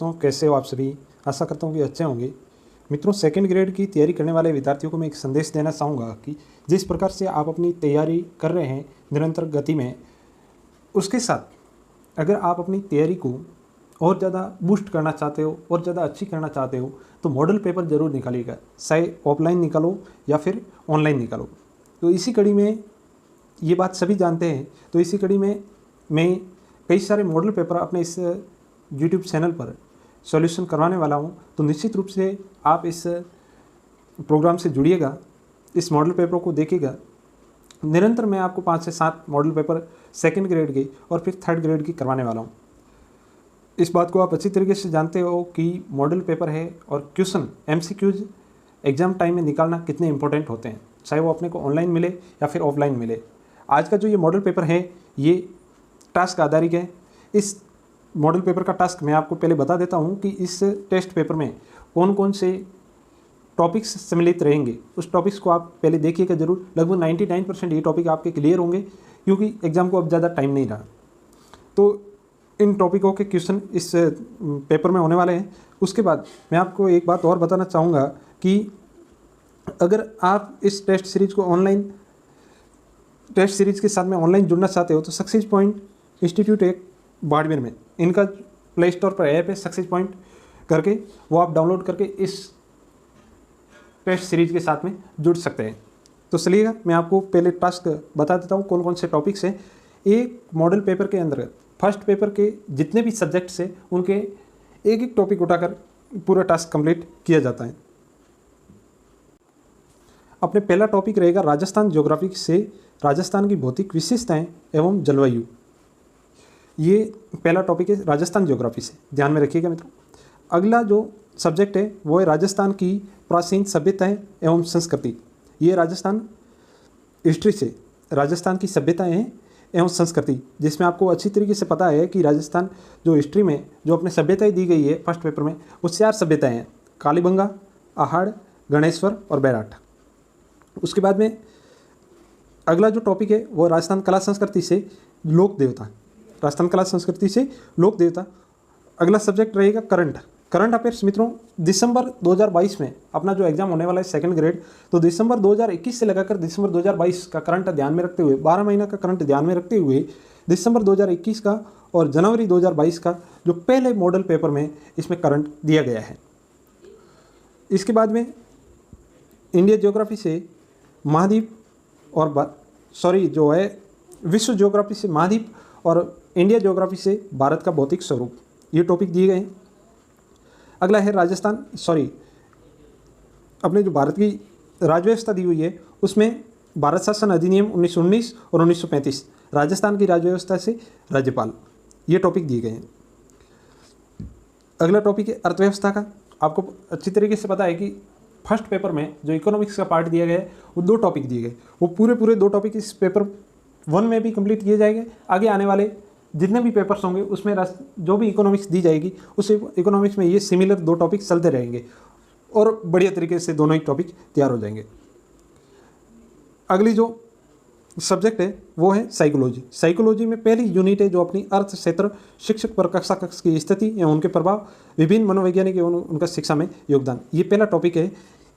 दोस्तों, कैसे हो आप सभी। आशा करता हूँ कि अच्छे होंगे। मित्रों, सेकंड ग्रेड की तैयारी करने वाले विद्यार्थियों को मैं एक संदेश देना चाहूँगा कि जिस प्रकार से आप अपनी तैयारी कर रहे हैं निरंतर गति में, उसके साथ अगर आप अपनी तैयारी को और ज़्यादा बूस्ट करना चाहते हो और ज़्यादा अच्छी करना चाहते हो तो मॉडल पेपर ज़रूर निकालिएगा, चाहे ऑफलाइन निकालो या फिर ऑनलाइन निकालो। तो इसी कड़ी में ये बात सभी जानते हैं, तो इसी कड़ी में मैं कई सारे मॉडल पेपर अपने इस यूट्यूब चैनल पर सॉल्यूशन करवाने वाला हूं। तो निश्चित रूप से आप इस प्रोग्राम से जुड़िएगा, इस मॉडल पेपर को देखिएगा। निरंतर मैं आपको 5 से 7 मॉडल पेपर सेकंड ग्रेड के और फिर थर्ड ग्रेड की करवाने वाला हूं। इस बात को आप अच्छी तरीके से जानते हो कि मॉडल पेपर है और क्वेश्चन MCQs एग्ज़ाम टाइम में निकालना कितने इंपॉर्टेंट होते हैं, चाहे वो अपने को ऑनलाइन मिले या फिर ऑफलाइन मिले। आज का जो ये मॉडल पेपर है ये टास्क आधारित है। इस मॉडल पेपर का टास्क मैं आपको पहले बता देता हूँ कि इस टेस्ट पेपर में कौन कौन से टॉपिक्स सम्मिलित रहेंगे। उस टॉपिक्स को आप पहले देखिएगा जरूर। लगभग 99% ये टॉपिक आपके क्लियर होंगे क्योंकि एग्ज़ाम को अब ज़्यादा टाइम नहीं रहा। तो इन टॉपिकों के क्वेश्चन इस पेपर में होने वाले हैं। उसके बाद मैं आपको एक बात और बताना चाहूँगा कि अगर आप इस टेस्ट सीरीज को ऑनलाइन टेस्ट सीरीज के साथ में ऑनलाइन जुड़ना चाहते हो तो सक्सेस पॉइंट इंस्टीट्यूट एक बाड़मेर में इनका प्ले स्टोर पर ऐप है सक्सेस पॉइंट करके, वो आप डाउनलोड करके इस टेस्ट सीरीज के साथ में जुड़ सकते हैं। तो चलिएगा मैं आपको पहले टास्क बता देता हूँ कौन कौन से टॉपिक्स हैं। एक मॉडल पेपर के अंदर फर्स्ट पेपर के जितने भी सब्जेक्ट्स हैं उनके एक एक टॉपिक उठाकर पूरा टास्क कंप्लीट किया जाता है। अपने पहला टॉपिक रहेगा राजस्थान ज्योग्राफी से राजस्थान की भौतिक विशेषताएं एवं जलवायु। ये पहला टॉपिक है राजस्थान ज्योग्राफी से, ध्यान में रखिएगा मित्रों। अगला जो सब्जेक्ट है वो है राजस्थान की प्राचीन सभ्यताएं एवं संस्कृति। ये राजस्थान हिस्ट्री से राजस्थान की सभ्यताएं हैं एवं संस्कृति, जिसमें आपको अच्छी तरीके से पता है कि राजस्थान जो हिस्ट्री में जो अपने सभ्यताएं दी गई है फर्स्ट पेपर में, वो 4 सभ्यताएं हैं, कालीबंगा, आहड़, गणेश्वर और बैराठ। उसके बाद में अगला जो टॉपिक है वो राजस्थान कला संस्कृति से लोक देवता। राजस्थान कला संस्कृति से लोक देवता। अगला सब्जेक्ट रहेगा करंट अफेयर्स। मित्रों, दिसंबर 2022 में अपना जो एग्जाम होने वाला है सेकंड ग्रेड, तो दिसंबर 2021 से लगाकर दिसंबर 2022 का करंट ध्यान में रखते हुए, 12 महीना का करंट ध्यान में रखते हुए दिसंबर 2021 का और जनवरी 2022 का जो पहले मॉडल पेपर में इसमें करंट दिया गया है। इसके बाद में इंडिया ज्योग्राफी से महाद्वीप और जो है विश्व ज्योग्राफी से महाद्वीप और इंडिया ज्योग्राफी से भारत का भौतिक स्वरूप, ये टॉपिक दिए गए हैं। अगला है अपने जो भारत की राज्य व्यवस्था दी हुई है उसमें भारत शासन अधिनियम 1919 और 1935, राजस्थान की राज्य व्यवस्था से राज्यपाल, ये टॉपिक दिए गए हैं। अगला टॉपिक है अर्थव्यवस्था का। आपको अच्छी तरीके से पता है कि फर्स्ट पेपर में जो इकोनॉमिक्स का पार्ट दिया गया है वो 2 टॉपिक दिए गए, वो पूरे 2 टॉपिक इस पेपर 1 में भी कंप्लीट किए जाएंगे। आगे आने वाले जितने भी पेपर्स होंगे उसमें जो भी इकोनॉमिक्स दी जाएगी उस इकोनॉमिक्स में ये सिमिलर 2 टॉपिक चलते रहेंगे और बढ़िया तरीके से दोनों ही टॉपिक तैयार हो जाएंगे। अगली जो सब्जेक्ट है वो है साइकोलॉजी। साइकोलॉजी में पहली यूनिट है जो अपनी अर्थ क्षेत्र शिक्षक पर कक्षा कक्ष की स्थिति एवं उनके प्रभाव, विभिन्न मनोवैज्ञानिक एवं उनका शिक्षा में योगदान, ये पहला टॉपिक है।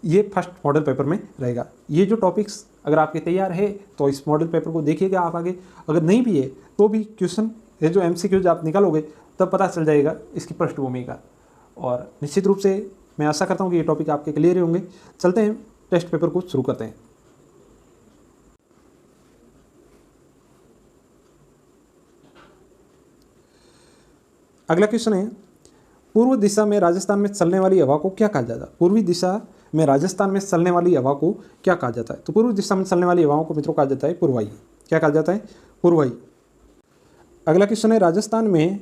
ये फर्स्ट मॉडल पेपर में रहेगा। ये जो टॉपिक्स अगर आपके तैयार है तो इस मॉडल पेपर को देखिएगा आप आगे। अगर नहीं भी है तो भी क्वेश्चन ये जो MCQs आप निकालोगे तब पता चल जाएगा इसकी पृष्ठभूमि का। और निश्चित रूप से मैं आशा करता हूँ कि ये टॉपिक आपके क्लियर होंगे। चलते हैं टेस्ट पेपर को शुरू करते हैं। अगला क्वेश्चन है पूर्व दिशा में राजस्थान में चलने वाली हवा को क्या कहा जाता है। पूर्वी दिशा में राजस्थान में चलने वाली हवा को क्या कहा जाता है। तो पूर्व दिशा में चलने वाली हवाओं को मित्रों कहा जाता है पूर्वाई। क्या कहा जाता है? पूर्वाई। अगला क्वेश्चन है राजस्थान में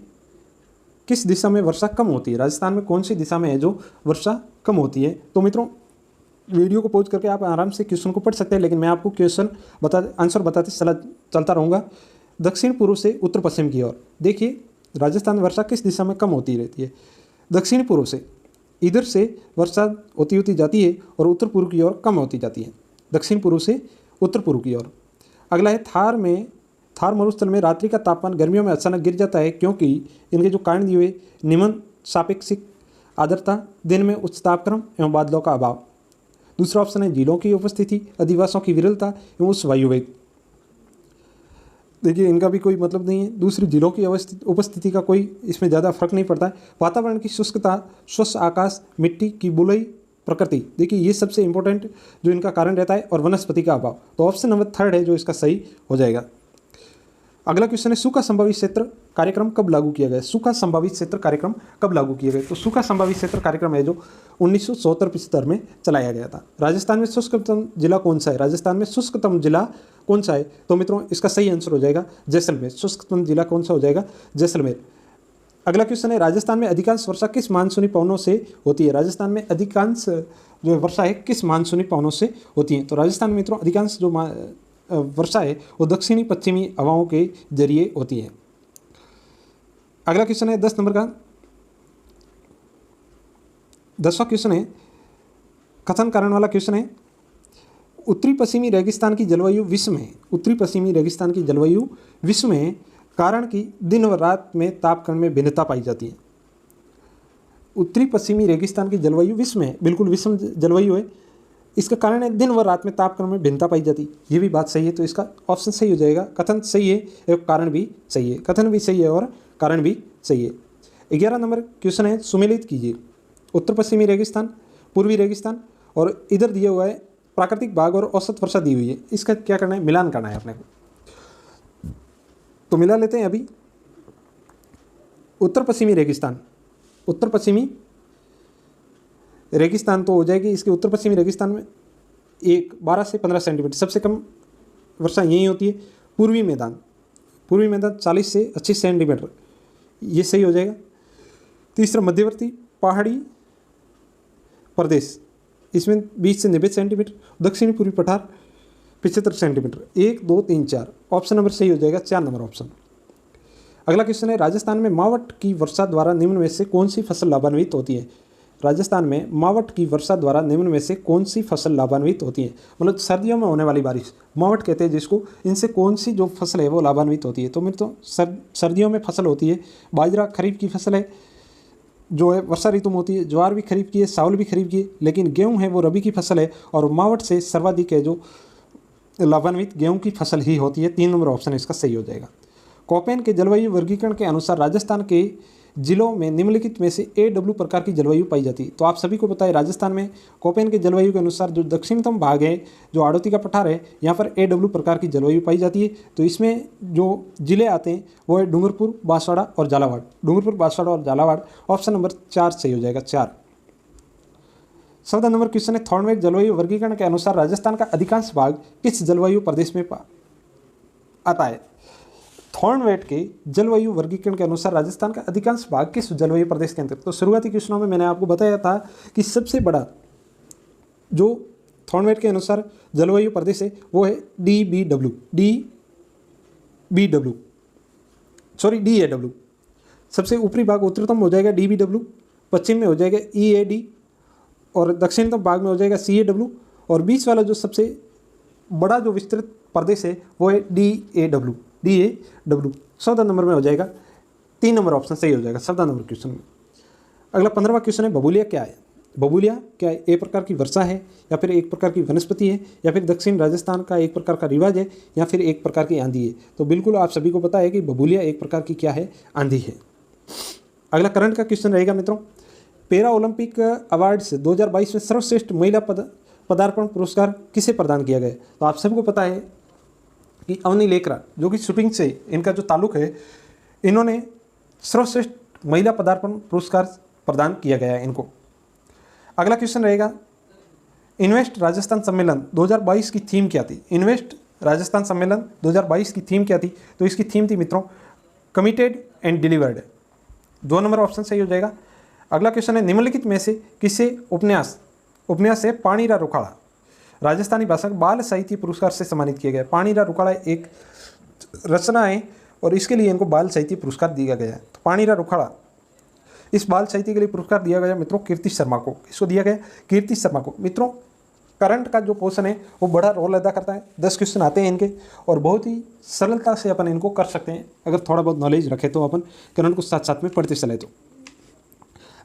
किस दिशा में वर्षा कम होती है। राजस्थान में कौन सी दिशा में है जो वर्षा कम होती है। तो मित्रों वीडियो को पॉज करके आप आराम से क्वेश्चन को पढ़ सकते हैं, लेकिन मैं आपको आंसर बताते चलता रहूँगा। दक्षिण पूर्व से उत्तर पश्चिम की ओर। देखिए राजस्थान में वर्षा किस दिशा में कम होती रहती है। दक्षिण पूर्व से, इधर से वर्षा होती जाती है और उत्तर पूर्व की ओर कम होती जाती है। दक्षिण पूर्व से उत्तर पूर्व की ओर। अगला है थार मरुस्थल में रात्रि का तापमान गर्मियों में अचानक गिर जाता है क्योंकि इनके जो कारण दिए हुए निम्न सापेक्षिक आर्द्रता, दिन में उच्च तापक्रम एवं बादलों का अभाव। दूसरा ऑप्शन है झीलों की उपस्थिति, अधिवासों की विरलता एवं उच्च वायुवेग। देखिए इनका भी कोई मतलब नहीं है, दूसरी झीलों की उपस्थिति का कोई इसमें ज़्यादा फर्क नहीं पड़ता है। वातावरण की शुष्कता, स्वच्छ आकाश, मिट्टी की बुलई प्रकृति, देखिए ये सबसे इंपॉर्टेंट जो इनका कारण रहता है, और वनस्पति का अभाव। तो ऑप्शन नंबर 3 है जो इसका सही हो जाएगा। अगला क्वेश्चन है सूखा संभावित क्षेत्र कार्यक्रम कब लागू किया गया? सूखा संभावित क्षेत्र कार्यक्रम कब लागू किया गया? तो सूखा संभावित क्षेत्र कार्यक्रम है जो 1974-75 में चलाया गया था। राजस्थान में शुष्कतम जिला कौन सा है? राजस्थान में शुष्कतम जिला कौन सा है? तो मित्रों इसका सही आंसर हो जाएगा जैसलमेर। शुष्कतम जिला कौन सा हो जाएगा? जैसलमेर। अगला क्वेश्चन है राजस्थान में अधिकांश वर्षा किस मानसूनी पवनों से होती है? राजस्थान में अधिकांश जो वर्षा है किस मानसूनी पवनों से होती है? तो राजस्थान में मित्रों अधिकांश जो वर्षा है वो दक्षिणी पश्चिमी हवाओं के जरिए होती है। अगला क्वेश्चन है 10 नंबर का 10वां क्वेश्चन है कथन कारण वाला क्वेश्चन है। उत्तरी पश्चिमी रेगिस्तान की जलवायु विश्व में, उत्तरी पश्चिमी रेगिस्तान की जलवायु विश्व में कारण की दिन व रात में तापक्रम में भिन्नता पाई जाती है। उत्तरी पश्चिमी रेगिस्तान की जलवायु विश्व में, बिल्कुल विषम जलवायु है, इसका कारण है दिन व रात में तापक्रम में भिन्नता पाई जाती है। ये भी बात सही है, तो इसका ऑप्शन सही हो जाएगा। कथन सही है एवं कारण भी सही है। कथन भी सही है और कारण भी सही है। 11 नंबर क्वेश्चन है सुमेलित कीजिए उत्तर पश्चिमी रेगिस्तान, पूर्वी रेगिस्तान और इधर दिया हुआ है प्राकृतिक भाग और औसत वर्षा दी हुई है। इसका क्या करना है? मिलान करना है अपने को। तो मिला लेते हैं अभी। उत्तर पश्चिमी रेगिस्तान, उत्तर पश्चिमी रेगिस्तान तो हो जाएगी। इसके उत्तर पश्चिमी रेगिस्तान में 12 से 15 सेंटीमीटर सबसे कम वर्षा यहीं होती है। पूर्वी मैदान, पूर्वी मैदान 40 से 80 सेंटीमीटर, ये सही हो जाएगा। तीसरा मध्यवर्ती पहाड़ी प्रदेश, इसमें 20 से 90 सेंटीमीटर। दक्षिणी पूर्वी पठार 75 सेंटीमीटर। 1 2 3 4 ऑप्शन नंबर सही हो जाएगा, 4 नंबर ऑप्शन। अगला क्वेश्चन है राजस्थान में मावठ की वर्षा द्वारा निम्न में से कौन सी फसल लाभान्वित होती है? राजस्थान में मावठ की वर्षा द्वारा निम्न में से कौन सी फसल लाभान्वित होती है? मतलब सर्दियों में होने वाली बारिश, मावठ कहते हैं जिसको। इनसे कौन सी जो फसल है वो लाभान्वित होती है? तो मेरे तो सर्दियों में फसल होती है बाजरा, खरीफ की फसल है जो है वर्षा ऋतु में होती है। ज्वार भी खरीफ की है, चावल भी खरीफ की है, लेकिन गेहूँ है वो रबी की फसल है। और मावठ से सर्वाधिक है जो लाभान्वित गेहूँ की फसल ही होती है। 3 नंबर ऑप्शन इसका सही हो जाएगा। कोपेन के जलवायु वर्गीकरण के अनुसार राजस्थान के जिलों में निम्नलिखित में से AW प्रकार की जलवायु पाई जाती है। तो आप सभी को पता है राजस्थान में कोपेन के जलवायु के अनुसार जो दक्षिणतम भाग है, जो आड़ोती का पठार है, यहाँ पर AW प्रकार की जलवायु पाई जाती है। तो इसमें जो जिले आते हैं वो है डूंगरपुर, बांसवाड़ा और झालावाड़। डूंगरपुर, बांसवाड़ा और झालावाड़ ऑप्शन नंबर 4 सही हो जाएगा, 4। 14 नंबर क्वेश्चन है थॉर्नवेट जलवायु वर्गीकरण के अनुसार राजस्थान का अधिकांश भाग किस जलवायु प्रदेश में आता है? थॉर्नवेट के जलवायु वर्गीकरण के अनुसार राजस्थान का अधिकांश भाग किस जलवायु प्रदेश के अंतर्गत? तो शुरुआती क्वेश्चनों में मैंने आपको बताया था कि सबसे बड़ा जो थॉर्नवेट के अनुसार जलवायु प्रदेश है वो है DAW। सबसे ऊपरी भाग उत्तरतम हो जाएगा DBW, पश्चिम में हो जाएगा EAD और दक्षिणतम भाग में हो जाएगा CAW और बीच वाला जो सबसे बड़ा जो विस्तृत प्रदेश है वो है DAW। 14 नंबर में हो जाएगा, 3 नंबर ऑप्शन सही हो जाएगा 14 नंबर क्वेश्चन में। अगला 15वां क्वेश्चन है बबूलिया क्या है? बबूलिया क्या है? एक प्रकार की वर्षा है या फिर एक प्रकार की वनस्पति है या फिर दक्षिण राजस्थान का एक प्रकार का रिवाज है या फिर एक प्रकार की आंधी है? तो बिल्कुल आप सभी को पता है कि बबूलिया एक प्रकार की क्या है? आंधी है। अगला करंट का क्वेश्चन रहेगा मित्रों, पैरा ओलंपिक अवार्ड्स 2022 में सर्वश्रेष्ठ महिला पदार्पण पुरस्कार किसे प्रदान किया गया? तो आप सबको पता है कि अवनी लेकरा जो कि शूटिंग से इनका जो ताल्लुक है, इन्होंने सर्वश्रेष्ठ महिला पदार्पण पुरस्कार प्रदान किया गया है इनको। अगला क्वेश्चन रहेगा इन्वेस्ट राजस्थान सम्मेलन 2022 की थीम क्या थी? इन्वेस्ट राजस्थान सम्मेलन 2022 की थीम क्या थी? तो इसकी थीम थी मित्रों committed and delivered. 2 number option सही हो जाएगा। अगला क्वेश्चन है निम्नलिखित में से किसे उपन्यास है पाणीरा रुखाड़ा राजस्थानी भाषा का बाल साहित्य पुरस्कार से सम्मानित किया गया? पाणीरा रुखाड़ा एक रचना है और इसके लिए इनको बाल साहित्य पुरस्कार दिया गया है। तो पाणीरा रुखाड़ा इस बाल साहित्य के लिए पुरस्कार दिया गया मित्रों कीर्ति शर्मा को। इसको दिया गया कीर्ति शर्मा को। मित्रों करंट का जो पोर्शन है वो बड़ा रोल अदा करता है। 10 क्वेश्चन आते हैं इनके और बहुत ही सरलता से अपन इनको कर सकते हैं अगर थोड़ा बहुत नॉलेज रखे तो, अपन करंट को साथ साथ में पढ़ते चले तो।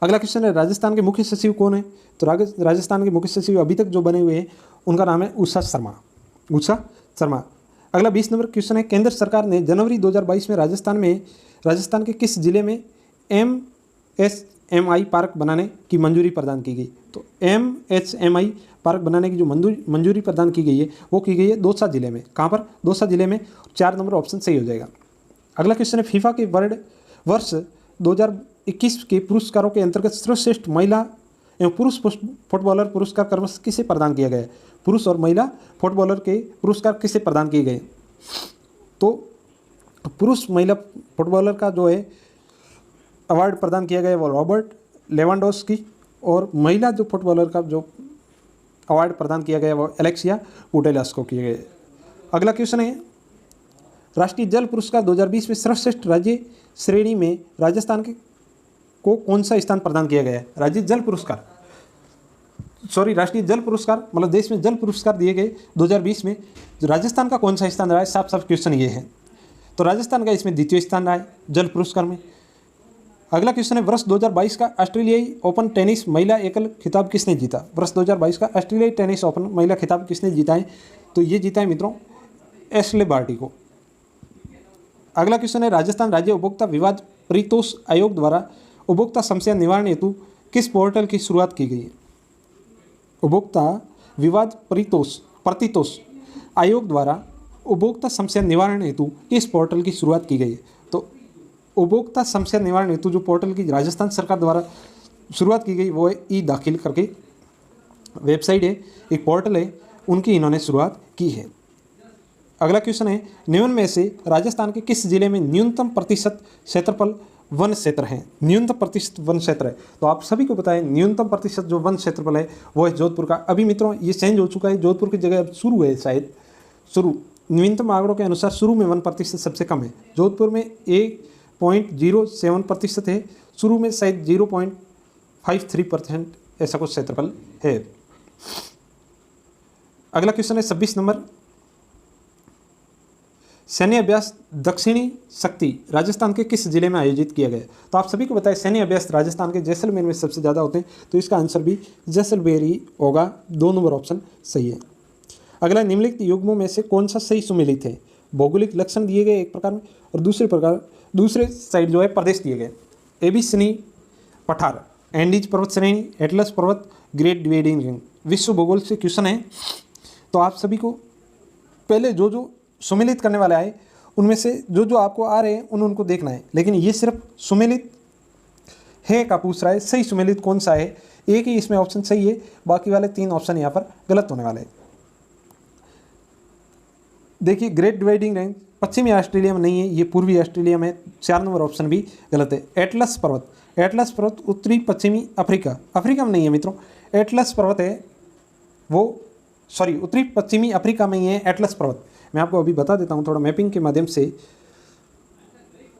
अगला क्वेश्चन है राजस्थान के मुख्य सचिव कौन है? तो राजस्थान के मुख्य सचिव अभी तक जो बने हुए हैं उनका नाम है उषा शर्मा। अगला 20 नंबर क्वेश्चन है केंद्र सरकार ने जनवरी 2022 में राजस्थान के किस जिले में MHMI पार्क बनाने की मंजूरी प्रदान की गई? तो MHMI पार्क बनाने की जो मंजूरी प्रदान की गई है वो की गई है दौसा जिले में। कहाँ पर? दौसा जिले में। 4 नंबर ऑप्शन सही हो जाएगा। अगला क्वेश्चन है फीफा के वर्ष 2021 के पुरस्कारों के अंतर्गत सर्वश्रेष्ठ महिला एवं पुरुष फुटबॉलर पुरस्कार क्रमश किसे प्रदान किया गया है? पुरुष और महिला फुटबॉलर के पुरस्कार किसे प्रदान किए गए? तो पुरुष महिला फुटबॉलर का जो है अवार्ड प्रदान किया गया है वो रॉबर्ट लेवांडोव्स्की, और महिला जो फुटबॉलर का जो अवार्ड प्रदान किया गया है वो एलेक्सिया पुटेलास को किया गया है। अगला क्वेश्चन है राष्ट्रीय जल पुरस्कार 2020 में सर्वश्रेष्ठ राज्य श्रेणी में राजस्थान को कौन सा स्थान प्रदान किया गया है? राष्ट्रीय जल पुरस्कार मतलब देश में जल पुरस्कार दिए गए 2020 में राजस्थान का कौन सा स्थान रहा है? साफ क्वेश्चन ये है। तो राजस्थान का इसमें द्वितीय स्थान रहा है जल पुरस्कार में। अगला क्वेश्चन है वर्ष 2022 का ऑस्ट्रेलियाई ओपन टेनिस महिला एकल खिताब किसने जीता? वर्ष 2022 का ऑस्ट्रेलियाई टेनिस ओपन महिला खिताब किसने जीता है? तो ये जीता है मित्रों एशले बार्टी को। अगला क्वेश्चन है राजस्थान राज्य उपभोक्ता विवाद परितोष आयोग द्वारा उपभोक्ता समस्या निवारण हेतु किस पोर्टल की शुरुआत की गई है? उपभोक्ता विवाद प्रतितोष आयोग द्वारा उपभोक्ता समस्या निवारण हेतु किस पोर्टल की शुरुआत की गई है? तो उपभोक्ता समस्या निवारण हेतु जो पोर्टल की राजस्थान सरकार द्वारा शुरुआत की गई वो है ई दाखिल करके वेबसाइट है, एक पोर्टल है, उनकी इन्होंने शुरुआत की है। अगला क्वेश्चन है निम्न में से राजस्थान के किस जिले में न्यूनतम प्रतिशत क्षेत्रफल वन क्षेत्र है? न्यूनतम प्रतिशत वन क्षेत्र है तो आप सभी को पता है न्यूनतम प्रतिशत जो वन क्षेत्रफल है वो है जोधपुर का। अभी मित्रों ये चेंज हो चुका है, जोधपुर की जगह अब शुरू है, शायद शुरू न्यूनतम आंकड़ों के अनुसार शुरू में 1% सबसे कम है। जोधपुर में 1.07% है, शुरू में शायद 0.53% ऐसा कुछ क्षेत्रफल है। अगला क्वेश्चन है 26 नंबर सैन्य अभ्यास दक्षिणी शक्ति राजस्थान के किस जिले में आयोजित किया गया? तो आप सभी को बताएं सैन्य अभ्यास राजस्थान के जैसलमेर में सबसे ज़्यादा होते हैं, तो इसका आंसर भी जैसलमेर ही होगा। 2 नंबर ऑप्शन सही है। अगला निम्नलिखित युग्मों में से कौन सा सही सुमेलित है? भौगोलिक लक्षण दिए गए एक प्रकार में और दूसरे साइड जो है प्रदेश दिए गए। एबीसिनी पठार, एंडीज पर्वत श्रेणी, एटलस पर्वत, ग्रेट डिवाइडिंग रिंग। विश्व भूगोल से क्वेश्चन है, तो आप सभी को पहले जो सुमेलित करने वाले आए उनमें से जो आपको आ रहे हैं उनको देखना है, लेकिन ये सिर्फ सुमेलित है का पूछ रहा है। सही सुमेलित कौन सा है? एक ही इसमें ऑप्शन सही है, बाकी वाले 3 ऑप्शन यहाँ पर गलत होने वाले हैं। देखिए ग्रेट डिवाइडिंग रेंज पश्चिमी ऑस्ट्रेलिया में नहीं है, ये पूर्वी ऑस्ट्रेलिया में। 4 नंबर ऑप्शन भी गलत है। एटलस पर्वत उत्तरी पश्चिमी अफ्रीका में नहीं है मित्रों। एटलस पर्वत है वो उत्तरी पश्चिमी अफ्रीका में ही है एटलस पर्वत। मैं आपको अभी बता देता हूँ थोड़ा मैपिंग के माध्यम से।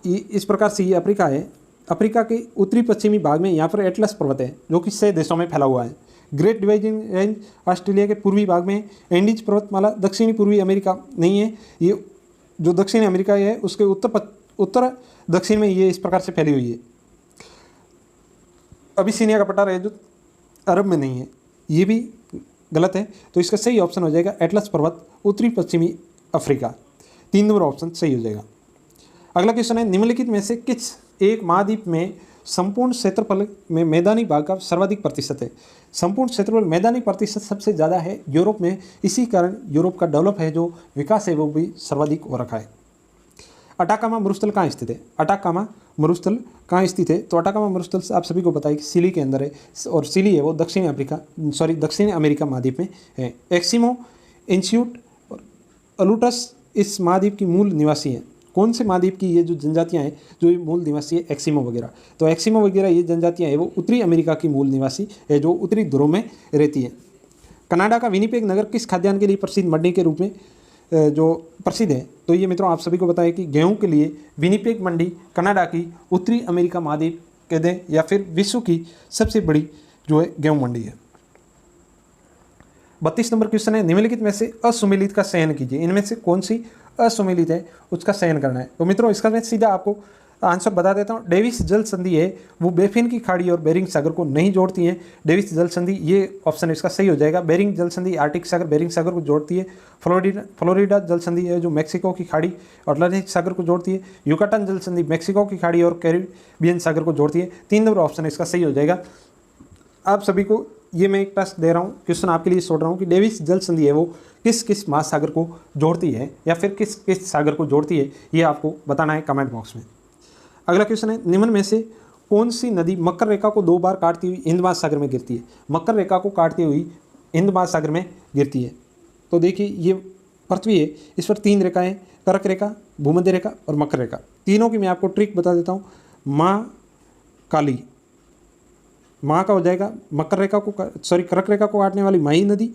इस प्रकार से ये अफ्रीका है, अफ्रीका के उत्तरी पश्चिमी भाग में यहाँ पर एटलस पर्वत है जो कि 6 देशों में फैला हुआ है। ग्रेट डिवाइडिंग रेंज ऑस्ट्रेलिया के पूर्वी भाग में। एंडीज पर्वतमाला दक्षिणी पूर्वी अमेरिका नहीं है, ये जो दक्षिणी अमेरिका है उसके उत्तर दक्षिण में ये इस प्रकार से फैली हुई है। अबिसिनिया का पठार है जो अरब में नहीं है, ये भी गलत है, तो इसका सही ऑप्शन हो जाएगा एटलस पर्वत उत्तरी पश्चिमी अफ्रीका। 3 नंबर ऑप्शन सही हो जाएगा। अगला क्वेश्चन है निम्नलिखित में से किस एक महाद्वीप में संपूर्ण क्षेत्रफल में मैदानी भाग का सर्वाधिक प्रतिशत है? संपूर्ण क्षेत्रफल मैदानी प्रतिशत सबसे ज़्यादा है यूरोप में, इसी कारण यूरोप का डेवलप है जो विकास है वो भी सर्वाधिक हो रखा है। अटाकामा मरुस्थल कहाँ स्थित है? अटाकामा मरुस्थल कहाँ स्थित है? तो अटाकामा मरुस्थल आप सभी को पता है कि चिली के अंदर है, और चिली है वो दक्षिण अमेरिका महाद्वीप में है। एक्सिमो, इंस्यूट और अलूटस इस महाद्वीप की मूल निवासी हैं। कौन से महाद्वीप की ये जो जनजातियाँ हैं जो ये मूल निवासी है? एक्सिमो वगैरह। तो एक्सिमो वगैरह ये जनजातियाँ हैं वो उत्तरी अमेरिका की मूल निवासी है जो उत्तरी ध्रुव में रहती है। कनाडा का विनिपेग नगर किस खाद्यान्न के लिए प्रसिद्ध मंडी के रूप में जो प्रसिद्ध है? तो ये मित्रों आप सभी को पता है कि गेहूं के लिए विनिपेग मंडी कनाडा की उत्तरी अमेरिका महाद्वीप कह दें या फिर विश्व की सबसे बड़ी जो है गेहूं मंडी है। 32 नंबर क्वेश्चन है निम्नलिखित में से असुमेलित का चयन कीजिए। इनमें से कौन सी असुमेलित है उसका चयन करना है। तो मित्रों इसका मैं सीधा आपको आंसर बता देता हूँ। डेविस जल संधि है वो बेफिन की खाड़ी और बेरिंग सागर को नहीं जोड़ती है। डेविस जल संधि, ये ऑप्शन इसका सही हो जाएगा। बेरिंग जल संधि आर्टिक सागर बेरिंग सागर को जोड़ती है। फ्लोरिडा जल संधि है जो मैक्सिको की खाड़ी और अटलांटिक सागर को जोड़ती है। युकाटन जल संधि मैक्सिको की खाड़ी और कैरिबियन सागर को जोड़ती है। 3 नंबर ऑप्शन इसका सही हो जाएगा। आप सभी को ये मैं एक टास्क दे रहा हूँ, क्वेश्चन आपके लिए छोड़ रहा हूँ कि डेविस जल संधि है वो किस किस महासागर को जोड़ती है या फिर किस किस सागर को जोड़ती है, ये आपको बताना है कमेंट बॉक्स में। अगला क्वेश्चन है, निम्न में से कौन सी नदी मकर रेखा को 2 बार काटती हुई हिंद महासागर में गिरती है? मकर रेखा को काटती हुई हिंद महासागर में गिरती है। तो देखिए ये पृथ्वी है, इस पर 3 रेखाएं, कर्क रेखा, भूमध्य रेखा और मकर रेखा। तीनों की मैं आपको ट्रिक बता देता हूँ। माँ काली, माँ का हो जाएगा मकर रेखा को कर्क रेखा को काटने वाली माही नदी,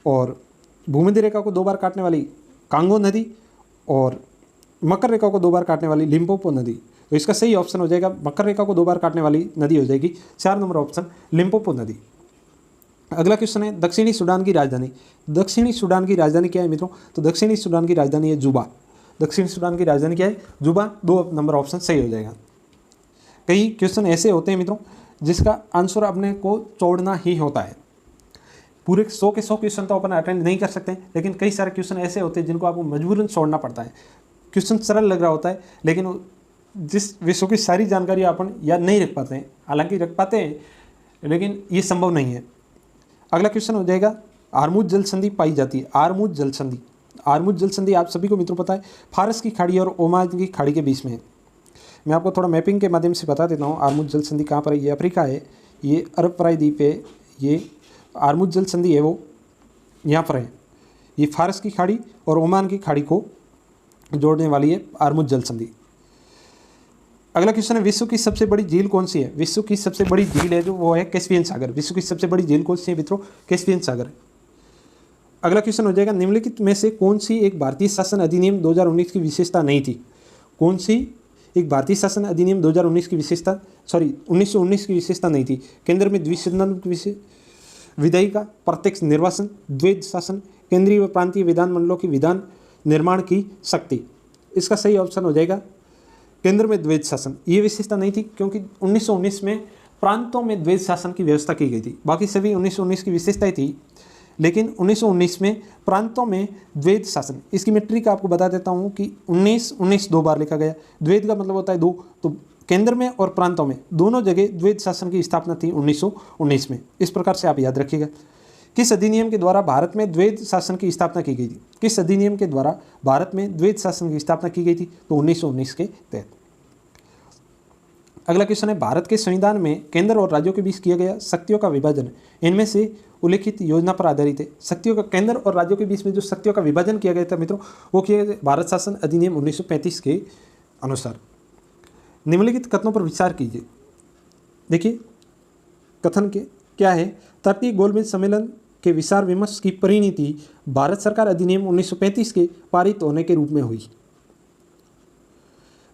और भूमध्य रेखा को 2 बार काटने वाली कांगो नदी, और मकर रेखा को 2 बार काटने वाली लिम्पोपो नदी। तो इसका सही ऑप्शन हो जाएगा मकर रेखा को 2 बार काटने वाली नदी हो जाएगी 4 नंबर ऑप्शन लिम्पोपो नदी। अगला क्वेश्चन है, दक्षिणी सूडान की राजधानी। दक्षिणी सूडान की राजधानी क्या है मित्रों? तो दक्षिणी सूडान की राजधानी है जुबा। दक्षिणी सूडान की राजधानी क्या है? जुबा। 2 नंबर ऑप्शन सही हो जाएगा। कई क्वेश्चन ऐसे होते हैं मित्रों जिसका आंसर अपने को छोड़ना ही होता है। पूरे 100 के 100 क्वेश्चन तो अपन अटेंड नहीं कर सकते, लेकिन कई सारे क्वेश्चन ऐसे होते हैं जिनको आपको मजबूरन छोड़ना पड़ता है। क्वेश्चन सरल लग रहा होता है लेकिन जिस विषयों की सारी जानकारी अपन याद नहीं रख पाते हैं, हालांकि रख पाते हैं लेकिन ये संभव नहीं है। अगला क्वेश्चन हो जाएगा, आरमूज जल संधि पाई जाती है। आरमूज जल संधि, आरमूज जल संधि आप सभी को मित्रों पता है फारस की खाड़ी और ओमान की खाड़ी के बीच में है। मैं आपको थोड़ा मैपिंग के माध्यम से बता देता हूँ आरमूज जल संधि कहाँ पर है। ये अफ्रीका है, ये अरब प्रायद्वीप है, ये आरमूज जल संधि है वो यहाँ पर है। ये फारस की खाड़ी और ओमान की खाड़ी को जोड़ने वाली है आरमूज जल संधि। अगला क्वेश्चन है, विश्व की सबसे बड़ी झील कौन सी है? विश्व की सबसे बड़ी झील है जो वो है कैस्पियन सागर। विश्व की सबसे बड़ी झील कौन सी है मित्रों? कैस्पियन सागर। अगला क्वेश्चन हो जाएगा, निम्नलिखित में से कौन सी एक भारतीय शासन अधिनियम 2019 की विशेषता नहीं थी? कौन सी एक भारतीय शासन अधिनियम 2019 की विशेषता 1919 की विशेषता नहीं थी? केंद्र में द्विसदन की विधायिका, प्रत्यक्ष निर्वाचन, द्वैध शासन, केंद्रीय व प्रांतीय विधानमंडलों की विधान निर्माण की शक्ति। इसका सही ऑप्शन हो जाएगा केंद्र में द्वैध शासन। ये विशेषता नहीं थी क्योंकि 1919 में प्रांतों में द्वैध शासन की व्यवस्था की गई थी। बाकी सभी 1919 की विशेषताएं थी, लेकिन 1919 में प्रांतों में द्वैध शासन। इसकी मैं ट्रिक आपको बता देता हूँ कि 19 2 बार लिखा गया। द्वैध का मतलब होता है 2, तो केंद्र में और प्रांतों में दोनों जगह द्वैध शासन की स्थापना थी 1919 में। इस प्रकार से आप याद रखिएगा। किस अधिनियम के द्वारा भारत में द्वैध शासन की स्थापना की गई थी? किस अधिनियम के द्वारा भारत में द्वैध शासन की स्थापना की गई थी? तो 1919 के तहत। अगला क्वेश्चन है, भारत के संविधान में केंद्र और राज्यों के बीच किया गया शक्तियों का विभाजन इनमें से उल्लिखित योजना पर आधारित है। शक्तियों का, केंद्र और राज्यों के बीच में जो शक्तियों का विभाजन किया गया था मित्रों, वो किया गया भारत शासन अधिनियम 1935 के अनुसार। निम्नलिखित कथनों पर विचार कीजिए। देखिए कथन के क्या है, तृतीय गोलमेज सम्मेलन के विचार विमर्श की परिणति भारत सरकार अधिनियम 1935 के पारित होने के रूप में हुई।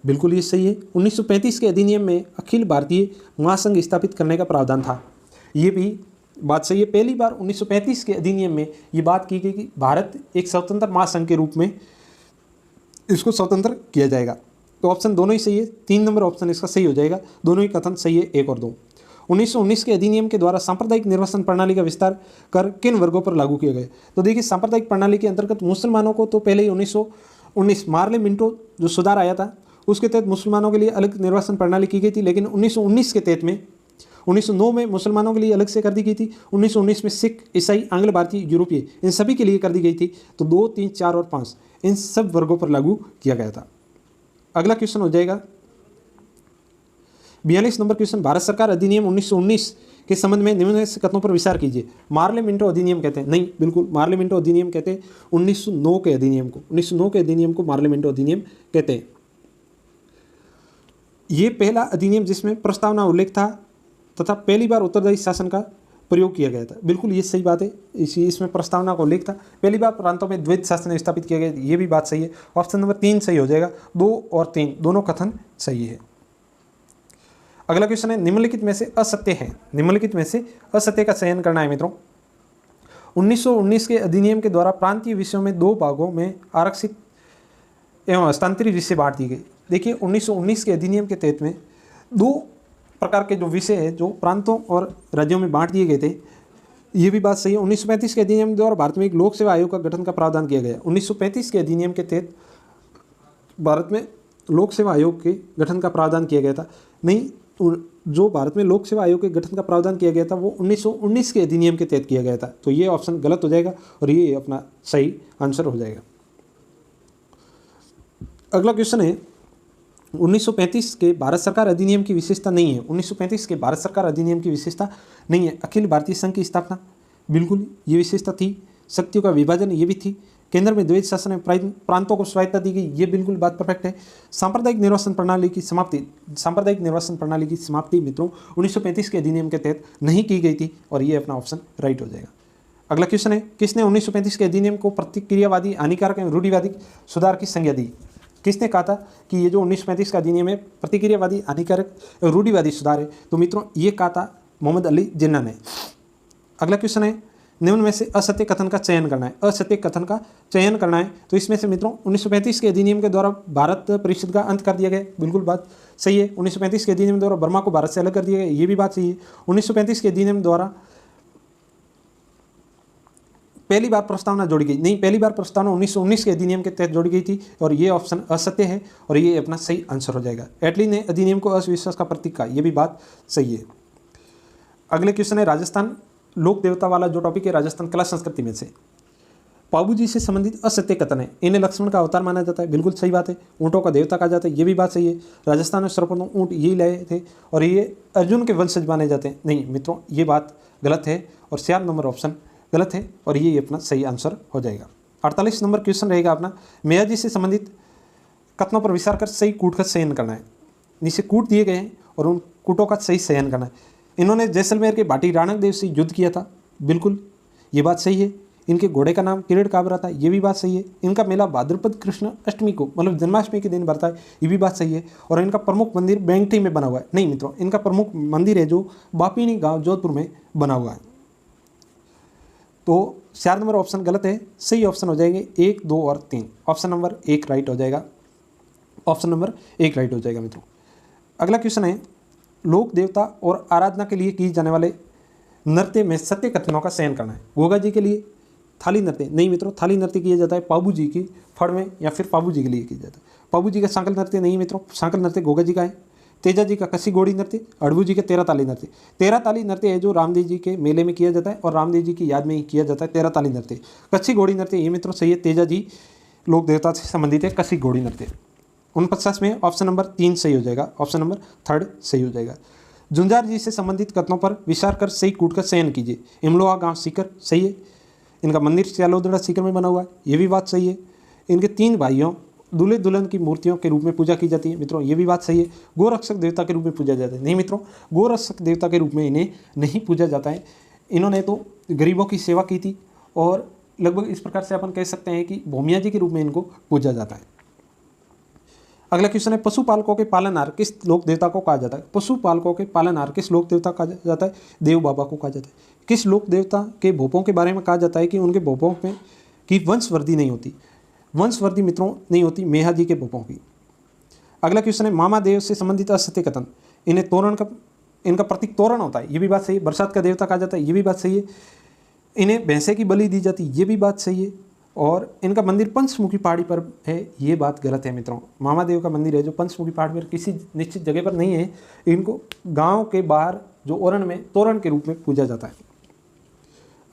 बिल्कुल ये सही है। 1935 के अधिनियम में अखिल भारतीय महासंघ स्थापित करने का प्रावधान था। ये भी बात सही है। पहली बार 1935 के अधिनियम में ये बात की गई कि भारत एक स्वतंत्र महासंघ के रूप में इसको स्वतंत्र किया जाएगा। तो ऑप्शन दोनों ही सही है। 3 नंबर ऑप्शन इसका सही हो जाएगा। दोनों ही कथन सही है, 1 और 2। 1919 के अधिनियम के द्वारा सांप्रदायिक निर्वाचन प्रणाली का विस्तार कर किन वर्गों पर लागू किया गया? तो देखिए सांप्रदायिक प्रणाली के अंतर्गत मुसलमानों को तो पहले ही 1919 मार्ले मिंटो जो सुधार आया था उसके तहत मुसलमानों के लिए अलग निर्वाचन प्रणाली की गई थी, लेकिन 1919 के तहत में 1909 में मुसलमानों के लिए अलग से कर दी गई थी। 1919 में सिख, ईसाई, आंग्ल भारतीय, यूरोपीय इन सभी के लिए कर दी गई थी। तो 2, 3, 4 और 5 इन सब वर्गों पर लागू किया गया था। अगला क्वेश्चन हो जाएगा 42 नंबर क्वेश्चन, भारत सरकार अधिनियम 1919 के संबंध में निम्न कथनों पर विचार कीजिए। मार्ले मिंटो अधिनियम कहते हैं? नहीं, बिल्कुल मार्ले मिंटो अधिनियम कहते हैं 1909 के अधिनियम को। 1909 के अधिनियम को मार्ले मिंटो अधिनियम कहते हैं। ये पहला अधिनियम जिसमें प्रस्तावना उल्लेख था तथा पहली बार उत्तरदायी शासन का प्रयोग किया गया था। बिल्कुल ये सही बात है। इसमें प्रस्तावना का उल्लेख था। पहली बार प्रांतों में द्वैध शासन स्थापित किया गया, ये भी बात सही है। ऑप्शन नंबर 3 सही हो जाएगा। 2 और 3 दोनों कथन सही है। अगला क्वेश्चन है, निम्नलिखित में से असत्य है। निम्नलिखित में से असत्य का चयन करना है मित्रों। 1919 के अधिनियम के द्वारा प्रांतीय विषयों में 2 भागों में आरक्षित एवं हस्तांतरित विषय बांट दी गई। देखिए 1919 के अधिनियम के तहत में 2 प्रकार के जो विषय है जो प्रांतों और राज्यों में बांट दिए गए थे, ये भी बात सही है। 1935 के अधिनियम द्वारा भारत में एक लोक सेवा आयोग का गठन का प्रावधान किया गया। 1935 के अधिनियम के तहत भारत में लोक सेवा आयोग के गठन का प्रावधान किया गया था। नहीं, जो भारत में लोक सेवा आयोग के गठन का प्रावधान किया गया था वो 1919 के अधिनियम के तहत किया गया था। तो ये ऑप्शन गलत हो जाएगा और ये अपना सही आंसर हो जाएगा। अगला क्वेश्चन है 1935 के भारत सरकार अधिनियम की विशेषता नहीं है। 1935 के भारत सरकार अधिनियम की विशेषता नहीं है। अखिल भारतीय संघ की स्थापना, बिल्कुल ये विशेषता थी। शक्तियों का विभाजन, ये भी थी। केंद्र में द्वैध शासन में प्रांतों को स्वायत्तता दी गई, ये बिल्कुल बात परफेक्ट है। सांप्रदायिक निर्वाचन प्रणाली की समाप्ति मित्रों 1935 के अधिनियम के तहत नहीं की गई थी और ये अपना ऑप्शन राइट हो जाएगा। अगला क्वेश्चन है किसने 1935 के अधिनियम को प्रतिक्रियावादी, हानिकारक एवं रूढ़िवादी सुधार की संज्ञा दी? किसने कहा था कि ये जो 1935 का अधिनियम है प्रतिक्रियावादी, हानिकारक एवं रूढ़िवादी सुधार है? तो मित्रों ये कहा था मोहम्मद अली जिन्ना ने। अगला क्वेश्चन है निम्न में से असत्य कथन का चयन करना है। असत्य कथन का चयन करना है तो इसमें से मित्रों 1935 के अधिनियम के द्वारा भारत परिषद का अंत कर दिया गया, बिल्कुल बात सही है। 1935 के अधिनियम द्वारा बर्मा को भारत से अलग कर दिया गया, ये भी बात सही है। 1935 के अधिनियम द्वारा पहली बार प्रस्तावना जोड़ी गई, नहीं, पहली बार प्रस्तावना 1919 के अधिनियम के तहत जोड़ी गई थी और ये ऑप्शन असत्य है और ये अपना सही आंसर हो जाएगा। एटली ने अधिनियम को अविश्वास का प्रतीक कहा, ये भी बात सही है। अगले क्वेश्चन है राजस्थान लोक देवता वाला जो टॉपिक है राजस्थान कला संस्कृति में से पाबूजी से संबंधित असत्य कथन है। इन्हें लक्ष्मण का अवतार माना जाता है, बिल्कुल सही बात है। ऊँटों का देवता कहा जाता है, ये भी बात सही है। राजस्थान में सर्वप्रथम ऊँट यही लाए थे और ये अर्जुन के वंशज माने जाते हैं, नहीं मित्रों ये बात गलत है और 4 नंबर ऑप्शन गलत है और ये अपना सही आंसर हो जाएगा। 48 नंबर क्वेश्चन रहेगा अपना मेयाजी से संबंधित कथनों पर विचार कर सही कूट का चयन करना है। नीचे कूट दिए गए हैं और उन कूटों का सही चयन करना है। इन्होंने जैसलमेर के भाटी राणक देव से युद्ध किया था, बिल्कुल ये बात सही है। इनके घोड़े का नाम किरीट काबरा था, ये भी बात सही है। इनका मेला भाद्रपद कृष्ण अष्टमी को मतलब जन्माष्टमी के दिन भरता है, ये भी बात सही है। और इनका प्रमुख मंदिर बैंगटी में बना हुआ है, नहीं मित्रों इनका प्रमुख मंदिर है जो बापीनी गांव जोधपुर में बना हुआ है। तो 4 नंबर ऑप्शन गलत है, सही ऑप्शन हो जाएंगे 1, 2 और 3। ऑप्शन नंबर 1 राइट हो जाएगा, ऑप्शन नंबर 1 राइट हो जाएगा मित्रों। अगला क्वेश्चन है लोक देवता और आराधना के लिए किए जाने वाले नृत्य में सत्य कथनों का चयन करना है। गोगा जी के लिए थाली नृत्य, नहीं मित्रों थाली नृत्य किया जाता है पाबू जी की फड़ में या फिर पाबू जी के लिए किया जाता है। पाबू जी का सांकल नृत्य नहीं मित्रों, सांकल नृत्य गोगा जी का है। तेजा जी का कसी घोड़ी नृत्य, अड़बू जी का 13 ताली नृत्य। 13 ताली नृत्य है जो रामदेव जी के मेले में किया जाता है और रामदेव जी की याद में ही किया जाता है 13 ताली नृत्य। कच्ची घोड़ी नृत्य ये मित्रों सही है, तेजा जी लोक देवता से संबंधित है कसी घोड़ी नृत्य। 49 में ऑप्शन नंबर 3 सही हो जाएगा, ऑप्शन नंबर 3 सही हो जाएगा। झुंझार जी से संबंधित कथनों पर विचार कर सही कूट का चयन कीजिए। इमलोआ गांव सीकर सही है। इनका मंदिर सियालोदड़ा सीकर में बना हुआ है, ये भी बात सही है। इनके 3 भाइयों दूल्हे दुल्हन की मूर्तियों के रूप में पूजा की जाती है, मित्रों ये भी बात सही है। गोरक्षक देवता के रूप में पूजा जाता है, नहीं मित्रों गोरक्षक देवता के रूप में इन्हें नहीं पूजा जाता है। इन्होंने तो गरीबों की सेवा की थी और लगभग इस प्रकार से अपन कह सकते हैं कि भूमिया जी के रूप में इनको पूजा जाता है। अगला क्वेश्चन है पशुपालकों के पालनहार किस लोक देवता को कहा जाता है? पशुपालकों के पालनहार किस लोक देवता कहा जाता है? देव बाबा को कहा जाता है। किस लोक देवता के भोपों के बारे में कहा जाता है कि उनके भोपों में की वंशवृद्धि नहीं होती? वंशवृद्धि मित्रों नहीं होती मेहा जी के भोपों की। अगला क्वेश्चन है मामा देव से संबंधित असत्य कथन। इन्हें तोरण का इनका प्रतीक तोरण होता है, ये भी बात सही है। बरसात का देवता कहा जाता है, ये भी बात सही है। इन्हें भैंसे की बलि दी जाती है, ये भी बात सही है। और इनका मंदिर पंचमुखी पहाड़ी पर है, ये बात गलत है मित्रों। मामा देव का मंदिर है जो पंचमुखी पहाड़ पर किसी निश्चित जगह पर नहीं है, इनको गांव के बाहर जो ओरण में तोरण के रूप में पूजा जाता है।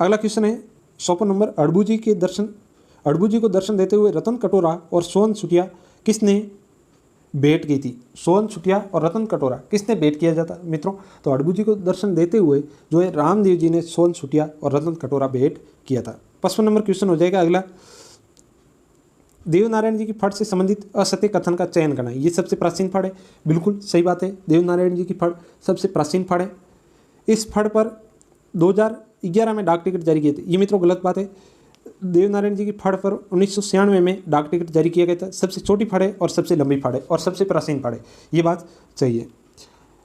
अगला क्वेश्चन है 100 नंबर अड़बू जी को दर्शन देते हुए रतन कटोरा और सोन छुटिया किसने भेंट की थी? सोन छुटिया और रतन कटोरा किसने भेंट किया जाता मित्रों? तो अड़बू जी को दर्शन देते हुए जो है रामदेव जी ने सोन छुटिया और रतन कटोरा भेंट किया था। 55 नंबर क्वेश्चन हो जाएगा अगला देवनारायण जी की फड़ से संबंधित असत्य कथन का चयन करना है। ये सबसे प्राचीन फड़ है, बिल्कुल सही बात है। देवनारायण जी की फड़ सबसे प्राचीन फड़ है। इस फड़ पर 2011 में डाक टिकट जारी किए थे, ये मित्रों गलत बात है। देवनारायण जी की फड़ पर 1996 में डाक टिकट जारी किया गया था। सबसे छोटी फड़ है और सबसे लंबी फड़ है और सबसे प्राचीन फड़ है, ये बात सही है।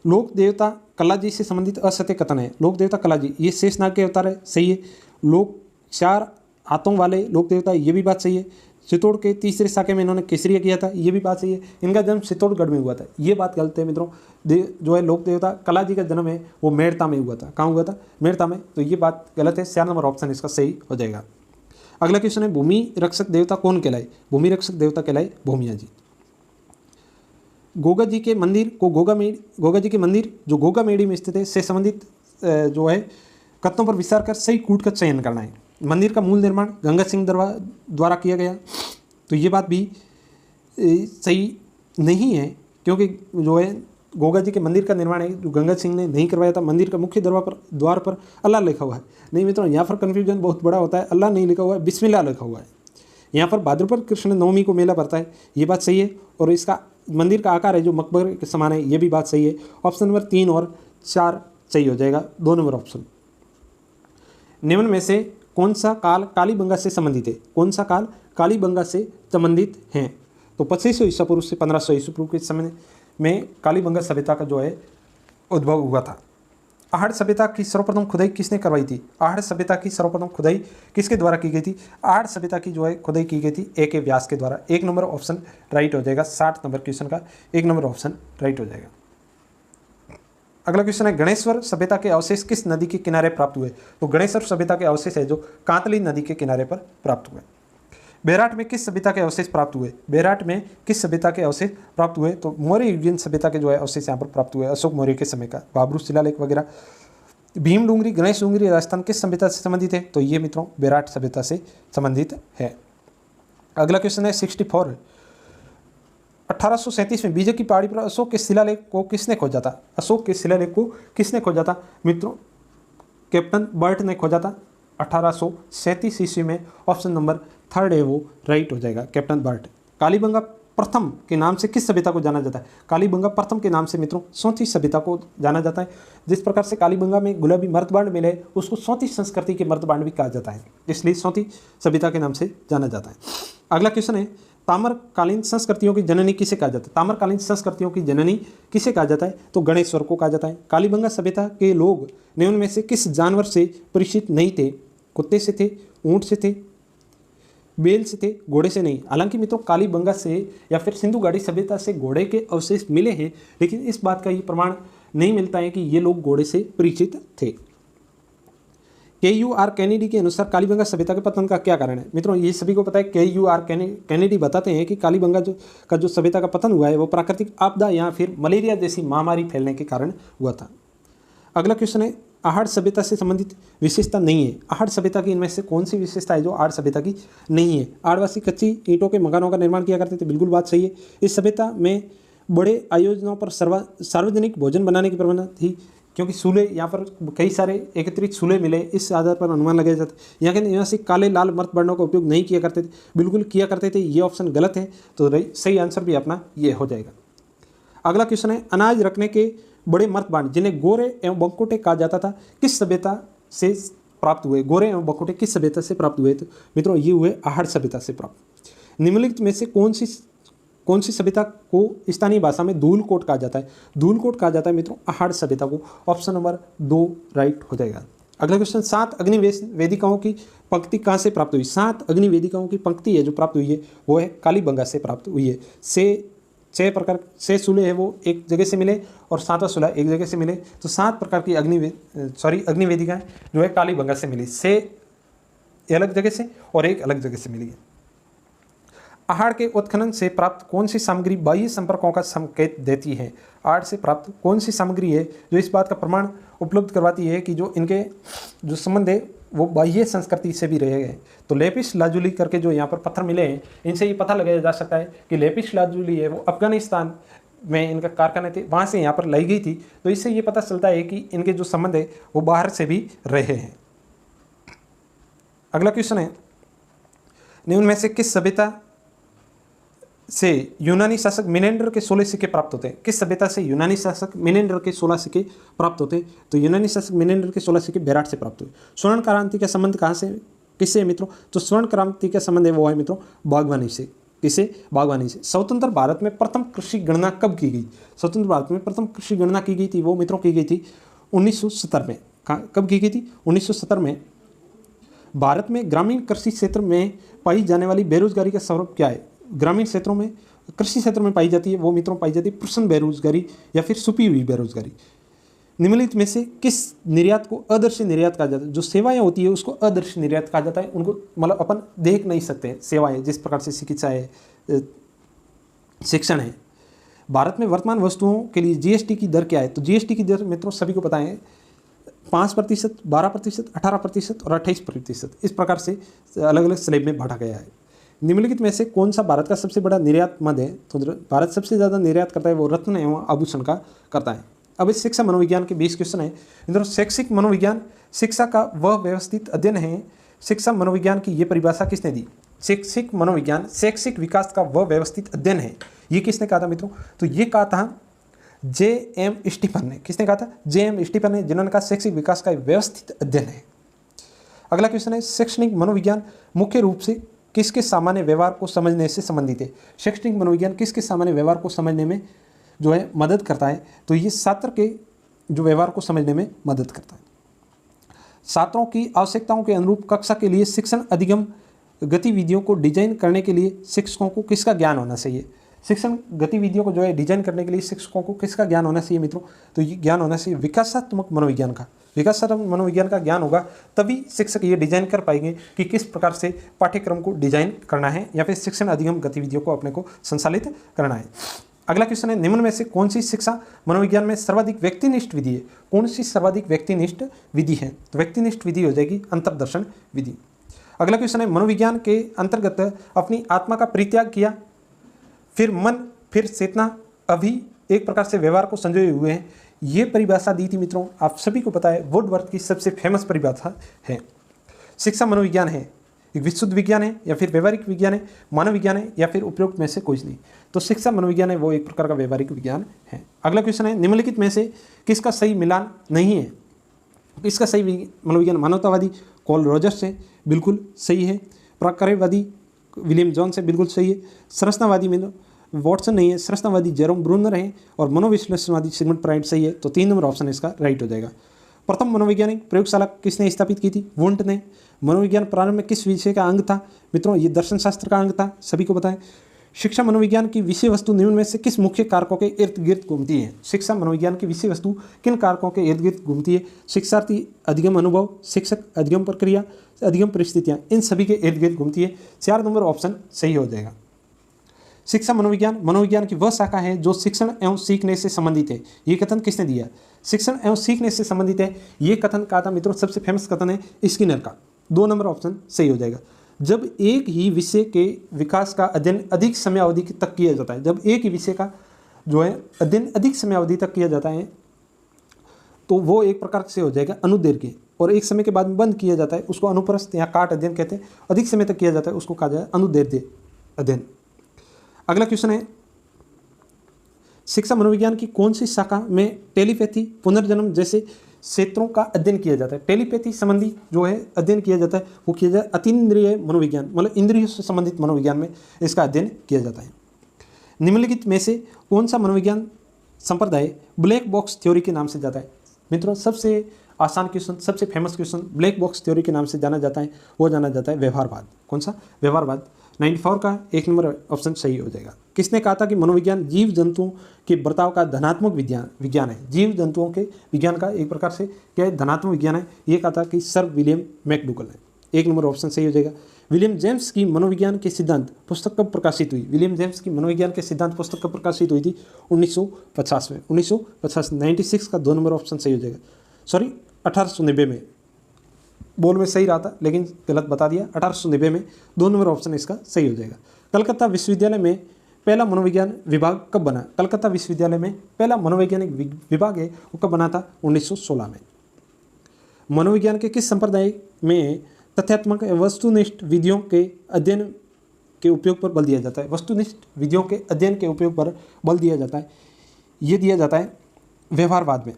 लोक देवता कला जी से संबंधित असत्य कथन है। लोक देवता कला जी ये शेषनाग के अवतार है, सही है। लोक 4 हाथों वाले लोक देवता, ये भी बात सही है। चित्तौड़ के तीसरे शाखे में इन्होंने केसरिया किया था, ये भी बात सही है। इनका जन्म चित्तौड़गढ़ में हुआ था, ये बात गलत है मित्रों। जो है लोक देवता कला जी का जन्म है वो मेड़ता में हुआ था। कहाँ हुआ था? मेड़ता में, तो ये बात गलत है। 4 नंबर ऑप्शन इसका सही हो जाएगा। अगला क्वेश्चन है, भूमि रक्षक देवता कौन कहलाए? भूमि रक्षक देवता कहलाए भूमिया जी। गोगा जी के मंदिर को गोगा जी के मंदिर जो गोगा मेड़ी में स्थित है से संबंधित जो है कथनों पर विचार कर सही कूट का चयन करना है। मंदिर का मूल निर्माण गंगा सिंह द्वारा किया गया, तो ये बात भी सही नहीं है, क्योंकि जो है गोगा जी के मंदिर का निर्माण है जो गंगा सिंह ने नहीं करवाया था। मंदिर का मुख्य द्वार पर अल्लाह लिखा हुआ है। नहीं मित्रों, यहाँ पर कन्फ्यूजन बहुत बड़ा होता है। अल्लाह नहीं लिखा हुआ है, बिस्मिल्लाह लिखा हुआ है। यहाँ पर भाद्रपद कृष्ण नवमी को मेला पड़ता है, ये बात सही है। और इसका मंदिर का आकार है जो मकबरे के समान है, ये भी बात सही है। ऑप्शन नंबर 3 और 4 सही हो जाएगा, 2 नंबर ऑप्शन। निम्न में से कौन सा काल कालीबंगा से संबंधित है? कौन सा काल कालीबंगा से संबंधित है? तो 2500 ईसा पूर्व से 1500 ईसा पूर्व के समय में कालीबंगा सभ्यता का जो है उद्भव हुआ था। आहड़ सभ्यता की सर्वप्रथम खुदाई किसने करवाई थी? आहड़ सभ्यता की सर्वप्रथम खुदाई किसके द्वारा की गई थी? आहड़ सभ्यता की जो है खुदाई की गई थी ए के व्यास के द्वारा। 1 नंबर ऑप्शन राइट हो जाएगा। 60 नंबर क्वेश्चन का 1 नंबर ऑप्शन राइट हो जाएगा। अगला क्वेश्चन है, गणेश्वर सभ्यता के अवशेष किस नदी के किनारे प्राप्त हुए? तो गणेश्वर सभ्यता के अवशेष है जो कांतली नदी के किनारे पर प्राप्त हुए। बेराट में किस सभ्यता के अवशेष प्राप्त हुए? बेराट में किस सभ्यता के अवशेष प्राप्त हुए? तो मौर्य युगीन सभ्यता के जो है अवशेष यहाँ पर प्राप्त हुए, अशोक मौर्य के समय का। बाबरू शिलालेख वगैरह। भीम डूंगरी गणेश डूंगरी राजस्थान किस सभ्यता से संबंधित है? तो ये मित्रों बेराट सभ्यता से संबंधित है। अगला क्वेश्चन है 64, 1837 में बीजे की पहाड़ी पर अशोक के शिलालेख को किसने खोजा था? अशोक के शिलालेख को किसने खोजा था? मित्रों कैप्टन बर्ट ने खोजा था 1837 ईस्वी में। ऑप्शन नंबर 3 है वो राइट हो जाएगा, कैप्टन बर्ट। कालीबंगा प्रथम के नाम से किस सभ्यता को जाना जाता है? कालीबंगा प्रथम के नाम से मित्रों सौती सभ्यता को जाना जाता है। जिस प्रकार से कालीबंगा में गुलाबी मर्तबांड मिले उसको सौती संस्कृति के मर्तबांड भी कहा जाता है, इसलिए सौती सभ्यता के नाम से जाना जाता है। अगला क्वेश्चन है, ताम्रकालीन संस्कृतियों की जननी किसे कहा जाता है? ताम्रकालीन संस्कृतियों की जननी किसे कहा जाता है? तो गणेश्वर को कहा जाता है। कालीबंगा सभ्यता के लोग निम्न में से किस जानवर से परिचित नहीं थे? कुत्ते से थे, ऊंट से थे, बेल से थे, घोड़े से नहीं। हालांकि मित्रों कालीबंगा से या फिर सिंधु घाटी सभ्यता से घोड़े के अवशेष मिले हैं, लेकिन इस बात का ये प्रमाण नहीं मिलता है कि ये लोग घोड़े से परिचित थे। KUR कैनेडी के अनुसार कालीबंगा सभ्यता के पतन का क्या कारण है? मित्रों ये सभी को पता है। KUR कैनेडी बताते हैं कि कालीबंगा का जो सभ्यता का पतन हुआ है वो प्राकृतिक आपदा या फिर मलेरिया जैसी महामारी फैलने के कारण हुआ था। अगला क्वेश्चन है, आहड़ सभ्यता से संबंधित विशेषता नहीं है। आहड़ सभ्यता की इनमें से कौन सी विशेषता है जो आहड़ सभ्यता की नहीं है? आदिवासी कच्ची ईंटों के मकानों का निर्माण किया करते थे, बिल्कुल बात सही है। इस सभ्यता में बड़े आयोजनों पर सार्वजनिक भोजन बनाने की प्रवणता थी, क्योंकि सूले यहाँ पर कई सारे एकत्रित सूले मिले, इस आधार पर अनुमान लगाया जाता है। यहाँ के निवासी काले लाल मर्तवर्णों का उपयोग नहीं किया करते थे, बिल्कुल किया करते थे। ये ऑप्शन गलत है, तो सही आंसर भी अपना ये हो जाएगा। अगला क्वेश्चन है, अनाज रखने के बड़े मर्तबांड जिन्हें गोरे एवं बंकोटे कहा जाता था किस सभ्यता से प्राप्त हुए? गोरे एवं बंकोटे किस सभ्यता से प्राप्त हुए? तो मित्रों ये हुए आहड़ सभ्यता से प्राप्त। निम्नलिखित में से कौन सी सभ्यता को स्थानीय भाषा में धूलकोट कहा जाता है? धूलकोट कहा जाता है मित्रों आहड़ सभ्यता को। ऑप्शन नंबर 2 राइट हो जाएगा। अगला क्वेश्चन, 7 अग्नि वेदिकाओं की पंक्ति कहाँ से प्राप्त हुई? 7 अग्नि वेदिकाओं की पंक्ति है जो प्राप्त हुई है वो है कालीबंगा से प्राप्त हुई है। 6 प्रकार 6 सूले है वो एक जगह से मिले और 7वां सूला एक जगह से मिले, तो 7 प्रकार की अग्नि वेदिकाएं जो है कालीबंगा से मिली। 6 अलग जगह से और एक अलग जगह से मिली है। आहड़ के उत्खनन से प्राप्त कौन सी सामग्री बाह्य संपर्कों का संकेत देती है? आहड़ से प्राप्त कौन सी सामग्री है जो इस बात का प्रमाण उपलब्ध करवाती है कि जो इनके जो संबंध है वो बाह्य संस्कृति से भी रहे गए? तो लेपिस लाजुली करके जो यहाँ पर पत्थर मिले हैं, इनसे ये पता लगाया जा सकता है कि लेपिस लाजुली है वो अफगानिस्तान में इनका कारखाने थे, वहाँ से यहाँ पर लाई गई थी। तो इससे ये पता चलता है कि इनके जो संबंध है वो बाहर से भी रहे हैं। अगला क्वेश्चन है, निम्न में से किस सभ्यता से यूनानी शासक मिनेंडर के 16 सिक्के प्राप्त होते हैं? किस सभ्यता से यूनानी शासक मिनेंडर के 16 सिक्के प्राप्त होते हैं? तो यूनानी शासक मिनेंडर के 16 सिक्के बेराट से प्राप्त हुए। स्वर्ण क्रांति का संबंध कहाँ से किससे है मित्रों? तो स्वर्ण क्रांति का संबंध है वो है मित्रों बागवानी से। किसे? बागवानी से। स्वतंत्र भारत में प्रथम कृषि गणना कब की गई? स्वतंत्र भारत में प्रथम कृषि गणना की गई थी वो मित्रों की गई थी 1970 में। कब की गई थी? 1970 में। भारत में ग्रामीण कृषि क्षेत्र में पाई जाने वाली बेरोजगारी का स्वरूप क्या है? ग्रामीण क्षेत्रों में कृषि क्षेत्र में पाई जाती है वो मित्रों पाई जाती है प्रसन्न बेरोजगारी या फिर छुपी हुई बेरोजगारी। निम्नलिखित में से किस निर्यात को अदृश्य निर्यात कहा जाता है? जो सेवाएं होती है उसको अदृश्य निर्यात कहा जाता है। उनको मतलब अपन देख नहीं सकते सेवाएं, जिस प्रकार से चिकित्सा है, शिक्षण है। भारत में वर्तमान वस्तुओं के लिए जीएसटी की दर क्या है? तो जीएसटी की दर मित्रों सभी को पता है 5%, 12%, 18% और 28%, इस प्रकार से अलग अलग स्लैब में बांटा गया है। निम्नलिखित में से कौन सा भारत का सबसे बड़ा निर्यात मद है? तो भारत सबसे ज़्यादा निर्यात करता है वो रत्न एवं आभूषण का करता है। अब इस शिक्षा मनोविज्ञान के 20 क्वेश्चन है। मित्रों शैक्षिक मनोविज्ञान शिक्षा का वह व्यवस्थित अध्ययन है। शिक्षा मनोविज्ञान की ये परिभाषा किसने दी? शैक्षिक मनोविज्ञान शैक्षिक विकास का वह व्यवस्थित अध्ययन है। ये किसने कहा था मित्रों? तो ये कहा था जे.एम. स्टीफन ने। किसने कहा था? जे.एम. स्टीफन ने, जिन्होंने कहा शैक्षिक विकास का एक व्यवस्थित अध्ययन है। अगला क्वेश्चन है शैक्षणिक मनोविज्ञान मुख्य रूप से किसके सामान्य व्यवहार को समझने से संबंधित है? शैक्षणिक मनोविज्ञान किसके सामान्य व्यवहार को समझने में जो है मदद करता है? तो ये छात्र के जो व्यवहार को समझने में मदद करता है। छात्रों की आवश्यकताओं के अनुरूप कक्षा के लिए शिक्षण अधिगम गतिविधियों को डिजाइन करने के लिए शिक्षकों को किसका ज्ञान होना चाहिए? शिक्षण गतिविधियों को जो है डिजाइन करने के लिए शिक्षकों को किसका ज्ञान होना चाहिए मित्रों? तो ये ज्ञान होना चाहिए विकासात्मक मनोविज्ञान का। विकासात्मक मनोविज्ञान का ज्ञान होगा तभी शिक्षक ये डिजाइन कर पाएंगे कि किस प्रकार से पाठ्यक्रम को डिजाइन करना है या फिर शिक्षण अधिगम गतिविधियों को अपने को संचालित करना है। अगला क्वेश्चन है निम्न में से कौन सी शिक्षा मनोविज्ञान में सर्वाधिक व्यक्तिनिष्ठ विधि है? कौन सी सर्वाधिक व्यक्तिनिष्ठ विधि है? तो व्यक्तिनिष्ठ विधि हो जाएगी अंतर्दर्शन विधि। अगला क्वेश्चन है मनोविज्ञान के अंतर्गत अपनी आत्मा का परित्याग किया, फिर मन, फिर चेतना, अभी एक प्रकार से व्यवहार को संजोए हुए हैं। ये परिभाषा दी थी मित्रों, आप सभी को पता है वुडवर्थ की सबसे फेमस परिभाषा है। शिक्षा मनोविज्ञान है, एक विशुद्ध विज्ञान है या फिर व्यवहारिक विज्ञान है, मानव विज्ञान है या फिर उपयुक्त में से कोई नहीं। तो शिक्षा मनोविज्ञान है वो एक प्रकार का व्यवहारिक विज्ञान है। अगला क्वेश्चन है निम्नलिखित में से किसका सही मिलान नहीं है? इसका सही मनोविज्ञान मानवतावादी कॉल रॉजर्स है, बिल्कुल सही है। प्राकृतिकवादी विलियम जॉन्स है, बिल्कुल सही है। संरचनावादी में वॉटसन नहीं है, संरचनावादी जेरोम ब्रूनर है और मनोविश्लेषणवादी सिगमंड फ्राइड सही है। तो 3 नंबर ऑप्शन इसका राइट हो जाएगा। प्रथम मनोवैज्ञानिक प्रयोगशाला किसने स्थापित की थी? वुंट ने। मनोविज्ञान प्रारंभ में किस विषय का अंग था? मित्रों ये दर्शन शास्त्र का अंग था, सभी को पता है। शिक्षा मनोविज्ञान की विषय वस्तु निम्न में से किस मुख्य कारकों के इर्द गिर्द घूमती है? शिक्षा मनोविज्ञान की विषय वस्तु किन कारकों के इर्द गिर्द घूमती है? शिक्षार्थी अधिगम अनुभव, शिक्षक अधिगम प्रक्रिया, अधिगम परिस्थितियां, इन सभी के इर्द गिर्द घूमती है। 4 नंबर ऑप्शन सही हो जाएगा। शिक्षा मनोविज्ञान मनोविज्ञान की वह शाखा है जो शिक्षण एवं सीखने से संबंधित है। ये कथन किसने दिया? शिक्षण एवं सीखने से संबंधित है, ये कथन कहा था मित्रों, सबसे फेमस कथन है स्किनर का। 2 नंबर ऑप्शन सही हो जाएगा। जब एक ही विषय के विकास का अध्ययन अधिक समय अवधि तक किया जाता है, जब एक ही विषय का जो है अध्ययन अधिक समय अवधि तक किया जाता है तो वो एक प्रकार से हो जाएगा अनुदीर्घ, और एक समय के बाद में बंद किया जाता है उसको अनुप्रस्थ या काट अध्ययन कहते हैं। अधिक समय तक किया जाता है उसको कहा जाए अनुदीर्घ अध्ययन। अगला क्वेश्चन है शिक्षा मनोविज्ञान की कौन सी शाखा में टेलीपैथी, पुनर्जन्म जैसे क्षेत्रों का अध्ययन किया जाता है? टेलीपैथी संबंधी जो है अध्ययन किया जाता है वो किया जाए अतीन्द्रिय मनोविज्ञान, मतलब इंद्रियों से संबंधित मनोविज्ञान में इसका अध्ययन किया जाता है। निम्नलिखित में से कौन सा मनोविज्ञान संप्रदाय ब्लैक बॉक्स थ्योरी के नाम से जाता है? मित्रों सबसे आसान क्वेश्चन, सबसे famous question black box theory के नाम से जाना जाता है, वो जाना जाता है व्यवहारवाद। कौन सा? व्यवहारवाद। 94 का 1 नंबर ऑप्शन सही हो जाएगा। किसने कहा था कि मनोविज्ञान जीव जंतुओं के बर्ताव का धनात्मक विज्ञान है? जीव जंतुओं के विज्ञान का एक प्रकार से क्या है? धनात्मक विज्ञान है। ये कहा था कि सर विलियम मैकडूगल है। 1 नंबर ऑप्शन सही हो जाएगा। विलियम जेम्स की मनोविज्ञान के सिद्धांत पुस्तक कब प्रकाशित हुई? विलियम जेम्स की मनोविज्ञान के सिद्धांत पुस्तक कब प्रकाशित हुई थी? 1950 में। 1950 96 का 2 नंबर ऑप्शन सही हो जाएगा। सॉरी 1890 में, बोल में सही रहा था लेकिन गलत बता दिया। 1890 में 2 नंबर ऑप्शन इसका सही हो जाएगा। कलकत्ता विश्वविद्यालय में पहला मनोविज्ञान विभाग कब बना? कलकत्ता विश्वविद्यालय में पहला मनोवैज्ञानिक विभाग है वो कब बना था? 1916 में। मनोविज्ञान के किस संप्रदाय में तथ्यात्मक वस्तुनिष्ठ विधियों के अध्ययन के उपयोग पर बल दिया जाता है? वस्तुनिष्ठ विधियों के अध्ययन के उपयोग पर बल दिया जाता है, ये दिया जाता है व्यवहारवाद में।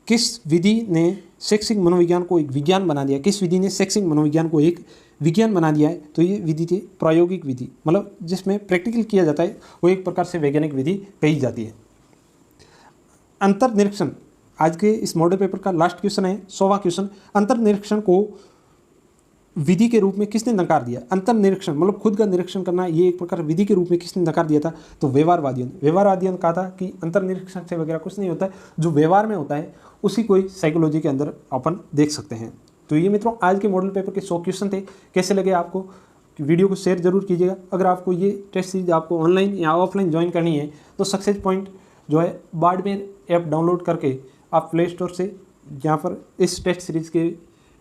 किस विधि ने शैक्षिक मनोविज्ञान को एक विज्ञान बना दिया? किस विधि ने शैक्षिक मनोविज्ञान को एक विज्ञान बना दिया है? तो ये विधि थी प्रायोगिक विधि, मतलब जिसमें प्रैक्टिकल किया जाता है, वो एक प्रकार से वैज्ञानिक विधि कही जाती है। अंतर्निरीक्षण आज के इस मॉडल पेपर का लास्ट क्वेश्चन है, 100वां क्वेश्चन। अंतर्निरीक्षण को विधि के रूप में किसने नकार दिया? अंतर निरीक्षण मतलब खुद का निरीक्षण करना, ये एक प्रकार विधि के रूप में किसने नकार दिया था? तो व्यवहारवादियों ने कहा था कि अंतर निरीक्षण से वगैरह कुछ नहीं होता है, जो व्यवहार में होता है उसी को साइकोलॉजी के अंदर अपन देख सकते हैं। तो ये मित्रों आज के मॉडल पेपर के 100 क्वेश्चन थे। कैसे लगे आपको? वीडियो को शेयर जरूर कीजिएगा। अगर आपको ये टेस्ट सीरीज आपको ऑनलाइन या ऑफलाइन ज्वाइन करनी है तो सक्सेस पॉइंट जो है बाड़मेर ऐप डाउनलोड करके आप प्ले स्टोर से यहाँ पर इस टेस्ट सीरीज के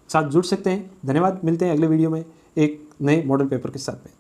साथ जुड़ सकते हैं। धन्यवाद। मिलते हैं अगले वीडियो में एक नए मॉडल पेपर के साथ में।